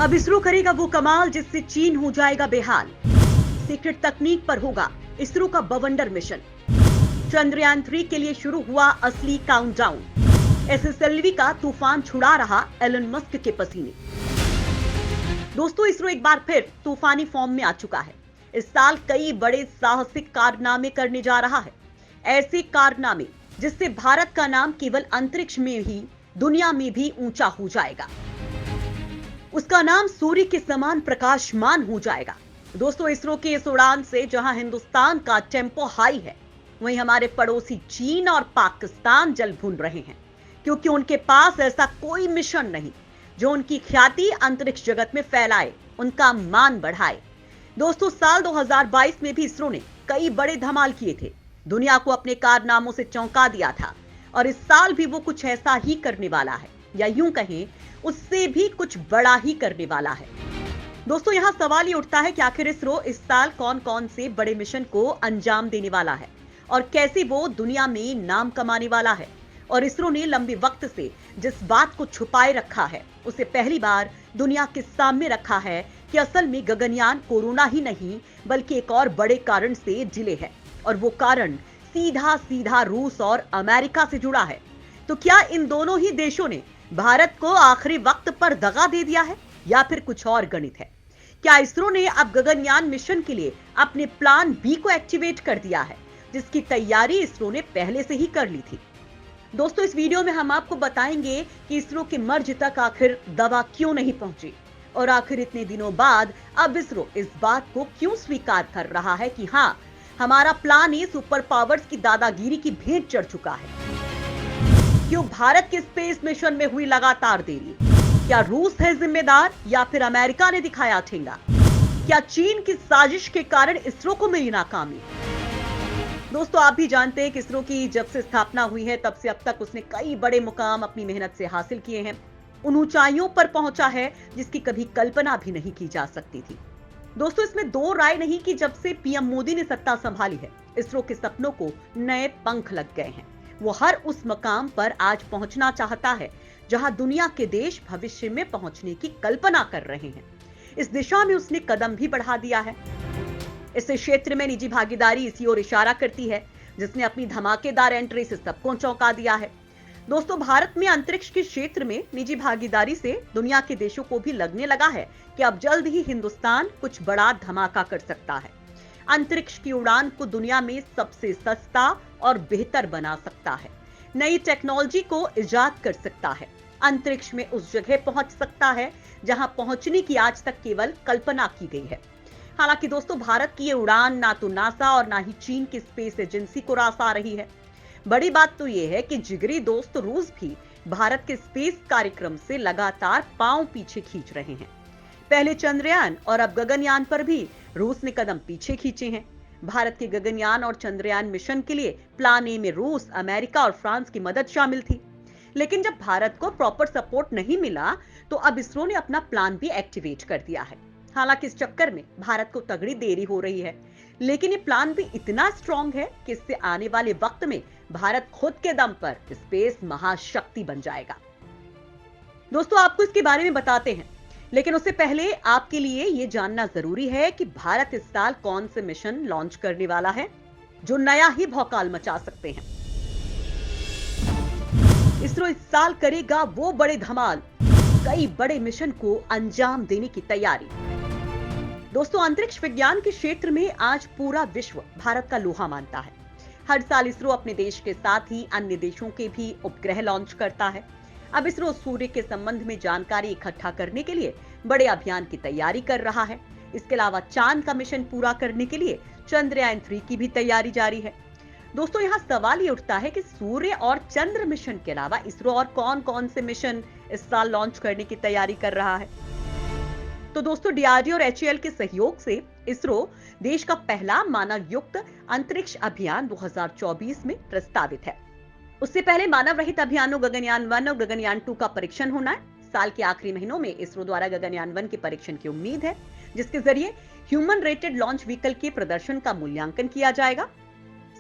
अब इसरो करेगा वो कमाल जिससे चीन हो जाएगा बेहाल। सीक्रेट तकनीक पर होगा इसरो का बवंडर मिशन। चंद्रयान 3 के लिए शुरू हुआ असली काउंटडाउन। एसएसएलवी का तूफान छुड़ा रहा एलन मस्क के पसीने। दोस्तों, इसरो एक बार फिर तूफानी फॉर्म में आ चुका है। इस साल कई बड़े साहसिक कारनामे करने जा रहा है। ऐसे कारनामे जिससे भारत का नाम केवल अंतरिक्ष में ही दुनिया में भी ऊंचा हो जाएगा। उसका नाम सूर्य के समान प्रकाशमान हो जाएगा। दोस्तों, इसरो की इस उड़ान से जहां हिंदुस्तान का टेम्पो हाई है, वहीं हमारे पड़ोसी चीन और पाकिस्तान जल भून रहे हैं, क्योंकि उनके पास ऐसा कोई मिशन नहीं जो उनकी ख्याति अंतरिक्ष जगत में फैलाए, उनका मान बढ़ाए। दोस्तों, साल 2022 में भी इसरो ने कई बड़े धमाल किए थे, दुनिया को अपने कारनामों से चौंका दिया था, और इस साल भी वो कुछ ऐसा ही करने वाला है, या यूं कहें उससे भी कुछ बड़ा ही करने वाला है। दोस्तों, यहां सवाल ये उठता है कि आखिर इसरो इस साल कौन कौन से बड़े मिशन को अंजाम देने वाला है और कैसे वो दुनिया में नाम कमाने वाला है। और इसरो ने लंबे वक्त से जिस बात को छुपाए रखा है, उसे पहली बार दुनिया के सामने रखा है कि असल में गगनयान कोरोना ही नहीं बल्कि एक और बड़े कारण से डिले है, और वो कारण सीधा सीधा रूस और अमेरिका से जुड़ा है। तो क्या इन दोनों ही देशों ने भारत को आखिरी वक्त पर दगा दे दिया है, या फिर कुछ और गणित है? क्या इसरो ने अब गगनयान मिशन के लिए अपने प्लान बी को एक्टिवेट कर दिया है, जिसकी तैयारी इसरो ने पहले से ही कर ली थी? दोस्तों, इस वीडियो में हम आपको बताएंगे कि इसरो के मर्ज तक आखिर दवा क्यों नहीं पहुंची, और आखिर इतने दिनों बाद अब इसरो इस बात को क्यों स्वीकार कर रहा है कि हाँ, हमारा प्लान ए सुपर पावर्स की दादागिरी की भेंट चढ़ चुका है। क्यों भारत के स्पेस मिशन में हुई लगातार देरी? क्या रूस है जिम्मेदार, या फिर अमेरिका ने दिखाया ठेंगा? क्या चीन की साजिश के कारण इसरो को मिली नाकामी? दोस्तों, आप भी जानते हैं कि इसरो की जब से स्थापना हुई है तब से अब तक उसने कई बड़े मुकाम अपनी मेहनत से हासिल किए हैं। उन ऊंचाइयों पर पहुंचा है जिसकी कभी कल्पना भी नहीं की जा सकती थी। दोस्तों, इसमें दो राय नहीं कि जब से पीएम मोदी ने सत्ता संभाली है, इसरो के सपनों को नए पंख लग गए हैं। वो हर उस मकाम पर आज पहुंचना चाहता है जहां दुनिया के देश भविष्य में पहुंचने की कल्पना कर रहे हैं। इस दिशा में उसने कदम भी बढ़ा दिया है। इस क्षेत्र में निजी भागीदारी इसी ओर इशारा करती है, जिसने अपनी धमाकेदार एंट्री से सबको चौंका दिया है। दोस्तों, भारत में अंतरिक्ष के क्षेत्र में निजी भागीदारी से दुनिया के देशों को भी लगने लगा है कि अब जल्द ही हिंदुस्तान कुछ बड़ा धमाका कर सकता है। अंतरिक्ष की उड़ान को दुनिया में सबसे सस्ता और बेहतर बना सकता है, नई टेक्नोलॉजी को इजाद कर सकता है, अंतरिक्ष में उस जगह पहुंच सकता है जहां पहुंचने की आज तक केवल कल्पना की गई है। हालांकि दोस्तों, भारत की ये उड़ान ना तो नासा और ना ही चीन की स्पेस एजेंसी को रास आ रही है। बड़ी बात तो यह है कि जिगरी दोस्त रूस भी भारत के स्पेस कार्यक्रम से लगातार पांव पीछे खींच रहे हैं। पहले चंद्रयान और अब गगनयान पर भी रूस ने कदम पीछे खींचे हैं। भारत के गगनयान और चंद्रयान मिशन के लिए प्लान ए में रूस, अमेरिका और फ्रांस की मदद शामिल थी। लेकिन जब भारत को प्रॉपर सपोर्ट नहीं मिला, तो अब इसरो ने अपना प्लान भी एक्टिवेट कर दिया है। हालांकि इस चक्कर में भारत को तगड़ी देरी हो रही है, लेकिन ये प्लान भी इतना स्ट्रॉन्ग है कि इससे आने वाले वक्त में भारत खुद के दम पर स्पेस महाशक्ति बन जाएगा। दोस्तों, आपको इसके बारे में बताते हैं, लेकिन उससे पहले आपके लिए यह जानना जरूरी है कि भारत इस साल कौन से मिशन लॉन्च करने वाला है जो नया ही भौकाल मचा सकते हैं। इसरो इस साल करेगा वो बड़े धमाल, कई बड़े मिशन को अंजाम देने की तैयारी। दोस्तों, अंतरिक्ष विज्ञान के क्षेत्र में आज पूरा विश्व भारत का लोहा मानता है। हर साल इसरो अपने देश के साथ ही अन्य देशों के भी उपग्रह लॉन्च करता है। अब इसरो सूर्य के संबंध में जानकारी इकट्ठा करने के लिए बड़े अभियान की तैयारी कर रहा है। इसके अलावा चांद का मिशन पूरा करने के लिए चंद्रयान 3 की भी तैयारी जारी है। दोस्तों, यहाँ सवाल ये उठता है कि सूर्य और चंद्र मिशन के अलावा इसरो और कौन कौन से मिशन इस साल लॉन्च करने की तैयारी कर रहा है। तो दोस्तों, डीआरडीओ और एचएएल के सहयोग से इसरो देश का पहला मानव युक्त अंतरिक्ष अभियान 2024 में प्रस्तावित है। उससे पहले मानव रहित अभियानों गगनयान 1 और गगनयान 2 का परीक्षण होना है। साल के आखिरी महीनों में इसरो द्वारा गगनयान 1 के परीक्षण की उम्मीद है, जिसके जरिए ह्यूमन रेटेड लॉन्च व्हीकल के प्रदर्शन का मूल्यांकन किया जाएगा।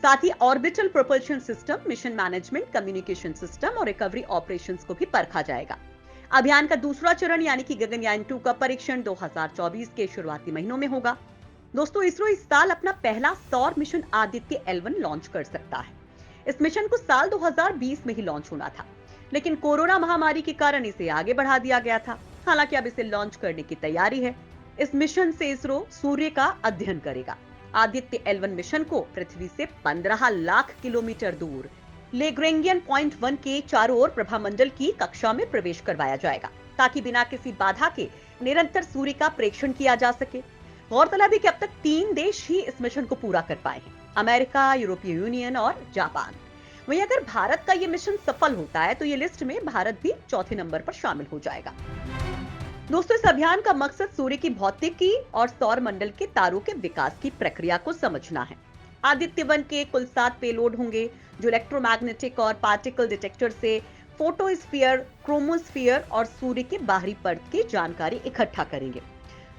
साथ ही orbital propulsion system, mission management, communication system और रिकवरी ऑपरेशंस को भी परखा जाएगा। अभियान का दूसरा चरण यानी कि गगनयान 2 का परीक्षण 2024 के शुरुआती महीनों में होगा। दोस्तों, इसरो इस साल अपना पहला सौर मिशन आदित्य L1 लॉन्च कर सकता है। इस मिशन को साल 2020 में ही लॉन्च होना था, लेकिन कोरोना महामारी के कारण इसे आगे बढ़ा दिया गया था। हालांकि अब इसे लॉन्च करने की तैयारी है। इस मिशन से इसरो सूर्य का अध्ययन करेगा। आदित्य L1 मिशन को पृथ्वी से 15 लाख किलोमीटर दूर लैग्रेंजियन पॉइंट 1 के चारों ओर प्रभामंडल की कक्षा में प्रवेश करवाया जाएगा, ताकि बिना किसी बाधा के निरंतर सूर्य का प्रेक्षण किया जा सके। गौरतलब है कि अब तक 3 देश ही इस मिशन को पूरा कर पाए हैं, अमेरिका, यूरोपीय यूनियन और जापान। वहीं अगर भारत का ये मिशन सफल होता है तो ये लिस्ट में भारत भी चौथे नंबर पर शामिल हो जाएगा। दोस्तों, इस अभियान का मकसद सूर्य की भौतिकी और सौर मंडल के तारों के विकास की प्रक्रिया को समझना है। आदित्य 1 के कुल 7 पेलोड होंगे, जो इलेक्ट्रोमैग्नेटिक और पार्टिकल डिटेक्टर से फोटोस्फीयर, क्रोमोस्फीयर और सूर्य के बाहरी परत की जानकारी इकट्ठा करेंगे।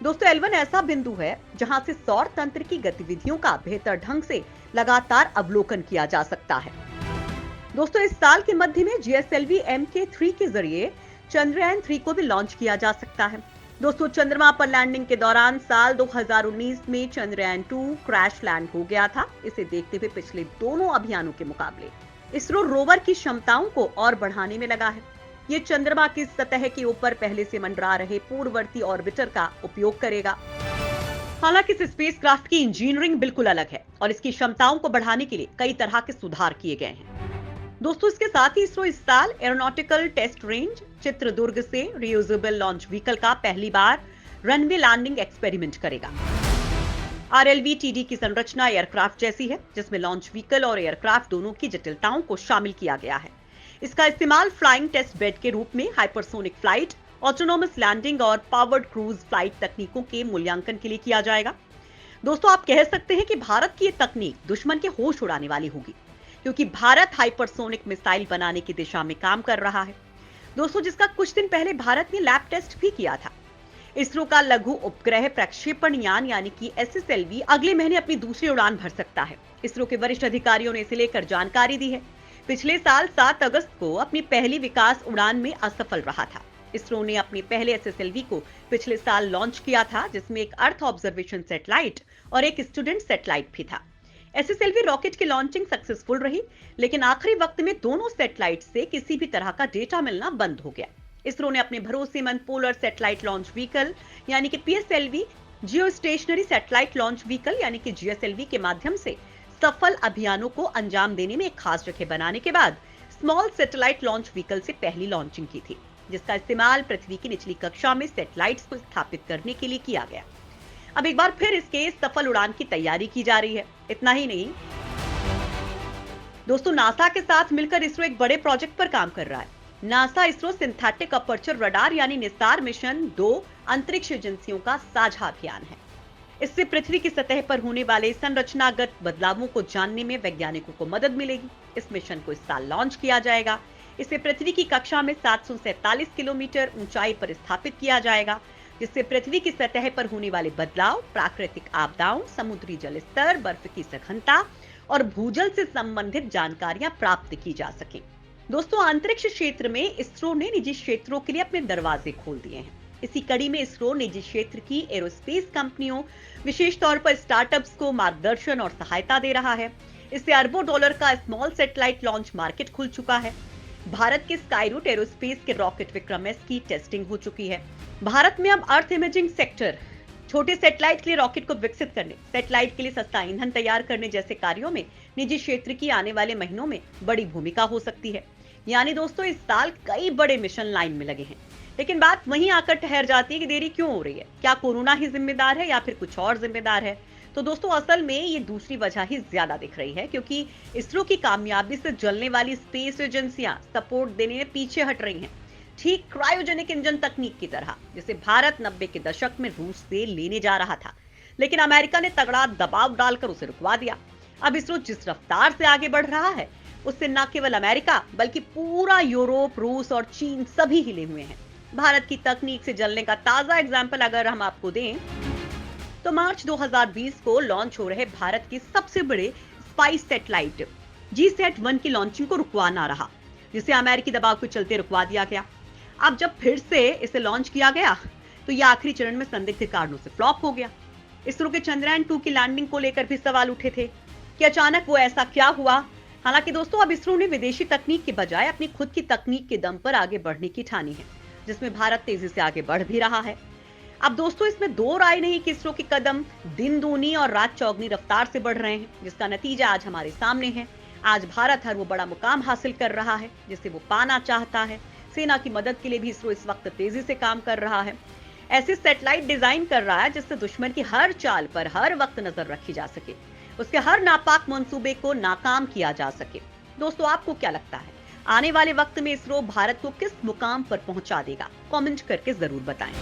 दोस्तों, L1 ऐसा बिंदु है जहां से सौर तंत्र की गतिविधियों का बेहतर ढंग से लगातार अवलोकन किया जा सकता है। दोस्तों, इस साल के मध्य में GSLV Mk3 के जरिए चंद्रयान 3 को भी लॉन्च किया जा सकता है। दोस्तों, चंद्रमा पर लैंडिंग के दौरान साल 2019 में चंद्रयान 2 क्रैश लैंड हो गया था। इसे देखते हुए पिछले दोनों अभियानों के मुकाबले इसरो रोवर की क्षमताओं को और बढ़ाने में लगा है। ये चंद्रमा की सतह के ऊपर पहले से मंडरा रहे पूर्ववर्ती ऑर्बिटर का उपयोग करेगा। हालांकि इस स्पेसक्राफ्ट की इंजीनियरिंग बिल्कुल अलग है और इसकी क्षमताओं को बढ़ाने के लिए कई तरह के सुधार किए गए हैं। दोस्तों, इसके साथ ही इसरो इस साल एरोनॉटिकल टेस्ट रेंज चित्रदुर्ग से रियूजेबल लॉन्च व्हीकल का पहली बार रनवे लैंडिंग एक्सपेरिमेंट करेगा। RLV-TD की संरचना एयरक्राफ्ट जैसी है, जिसमें लॉन्च व्हीकल और एयरक्राफ्ट दोनों की जटिलताओं को शामिल किया गया है। इसका इस्तेमाल फ्लाइंग टेस्ट बेड के रूप में हाइपरसोनिक फ्लाइट, ऑटोनोमस लैंडिंग और पावर्ड क्रूज फ्लाइट तकनीकों के मूल्यांकन के लिए किया जाएगा। दोस्तों, आप कह सकते हैं कि भारत की ये तकनीक दुश्मन के होश उड़ाने वाली होगी, क्योंकि भारत हाइपरसोनिक मिसाइल बनाने की दिशा में काम कर रहा है। दोस्तों, जिसका कुछ दिन पहले भारत ने लैब टेस्ट भी किया था। इसरो का लघु उपग्रह प्रक्षेपण यान यानी कि SSLV अगले महीने अपनी दूसरी उड़ान भर सकता है। इसरो के वरिष्ठ अधिकारियों ने इसे लेकर जानकारी दी है। पिछले साल 7 अगस्त को अपनी पहली विकास उड़ान में असफल रहा था। इसरो ने अपने पहले SSLV को पिछले साल लॉन्च किया था, जिसमें एक अर्थ ऑब्जर्वेशन सैटेलाइट और एक स्टूडेंट सैटेलाइट भी था। SSLV रॉकेट की लॉन्चिंग सक्सेसफुल रही, लेकिन आखिरी वक्त में दोनों सैटेलाइट से किसी भी तरह का डेटा मिलना बंद हो गया। इसरो ने अपने भरोसेमंद पोलर सैटेलाइट लॉन्च व्हीकल यानी कि PSLV, जियो स्टेशनरी सैटेलाइट लॉन्च व्हीकल यानी कि GSLV के माध्यम से सफल अभियानों को अंजाम देने में एक खास जगह बनाने के बाद स्मॉल सैटेलाइट लॉन्च व्हीकल से पहली लॉन्चिंग की थी, जिसका इस्तेमाल पृथ्वी की निचली कक्षा में सैटेलाइट्स को स्थापित करने के लिए किया गया। अब एक बार फिर इसके सफल उड़ान की तैयारी की जा रही है। इतना ही नहीं दोस्तों, नासा के साथ मिलकर इसरो एक बड़े प्रोजेक्ट पर काम कर रहा है। NASA ISRO synthetic aperture radar यानी निसार मिशन 2 अंतरिक्ष एजेंसियों का साझा अभियान है। इससे पृथ्वी की सतह पर होने वाले संरचनागत बदलावों को जानने में वैज्ञानिकों को मदद मिलेगी। इस मिशन को इस साल लॉन्च किया जाएगा। इसे पृथ्वी की कक्षा में 747 किलोमीटर ऊंचाई पर स्थापित किया जाएगा, जिससे पृथ्वी की सतह पर होने वाले बदलाव, प्राकृतिक आपदाओं, समुद्री जल स्तर, बर्फ की सघनता और भूजल से संबंधित जानकारियां प्राप्त की जा सके। दोस्तों, अंतरिक्ष क्षेत्र में इसरो ने निजी क्षेत्रों के लिए अपने दरवाजे खोल दिए हैं। इसी कड़ी में इसरो निजी क्षेत्र की एरोस्पेस कंपनियों, विशेष तौर पर स्टार्टअप्स को मार्गदर्शन और सहायता दे रहा है। इससे अरबों डॉलर का स्मॉल सैटेलाइट लॉन्च मार्केट खुल चुका है। भारत के स्काईरूट एरोस्पेस के रॉकेट विक्रम एस की टेस्टिंग हो चुकी है। भारत में अब अर्थ इमेजिंग सेक्टर, छोटे सैटेलाइट के लिए रॉकेट को विकसित करने, सैटेलाइट के लिए सस्ता ईंधन तैयार करने जैसे कार्यों में निजी क्षेत्र की आने वाले महीनों में बड़ी भूमिका हो सकती है। यानी दोस्तों, इस साल कई बड़े मिशन लाइन में लगे हैं। लेकिन बात वहीं आकर ठहर जाती है कि देरी क्यों हो रही है। क्या कोरोना ही जिम्मेदार है या फिर कुछ और जिम्मेदार है? तो दोस्तों, असल में ये दूसरी वजह ही ज्यादा दिख रही है, क्योंकि इसरो की कामयाबी से जलने वाली स्पेस एजेंसियां सपोर्ट देने में पीछे हट रही हैं, ठीक क्रायोजेनिक इंजन तकनीक की तरह, जिसे भारत 90 के दशक में रूस से लेने जा रहा था, लेकिन अमेरिका ने तगड़ा दबाव डालकर उसे रुकवा दिया। अब इसरो जिस रफ्तार से आगे बढ़ रहा है, उससे न केवल अमेरिका बल्कि पूरा यूरोप, रूस और चीन सभी हिले हुए हैं। भारत की तकनीक से जलने का ताजा एग्जाम्पल अगर हम आपको दें तो मार्च 2020 को लॉन्च हो रहे भारत के सबसे बड़े स्पाइस सैटेलाइट GSAT-1 की लॉन्चिंग को रुकवाना रहा, जिसे अमेरिकी दबाव के चलते रुकवा दिया गया। अब जब फिर से इसे लॉन्च किया गया तो यह आखिरी चरण में संदिग्ध कारणों से फ्लॉप हो गया। इसरो के चंद्रयान 2 की लैंडिंग को लेकर भी सवाल उठे थे कि अचानक वो ऐसा क्या हुआ। हालांकि दोस्तों अब इसरो ने विदेशी तकनीक के बजाय अपनी खुद की तकनीक के दम पर आगे बढ़ने की ठानी है, जिसमें भारत तेजी से आगे बढ़ भी रहा है। अब दोस्तों इसमें दो राय नहीं कि इसरो के कदम दिन दूनी और रात चौगनी रफ्तार से बढ़ रहे हैं, जिसका नतीजा आज हमारे सामने है। आज भारत हर वो बड़ा मुकाम हासिल कर रहा है जिसे वो पाना चाहता है। सेना की मदद के लिए भी इसरो इस वक्त तेजी से काम कर रहा है। ऐसी सैटेलाइट डिजाइन कर रहा है जिससे दुश्मन की हर चाल पर हर वक्त नजर रखी जा सके, उसके हर नापाक मंसूबे को नाकाम किया जा सके। दोस्तों आपको क्या लगता है, आने वाले वक्त में इसरो भारत को किस मुकाम पर पहुंचा देगा? कमेंट करके जरूर बताएं।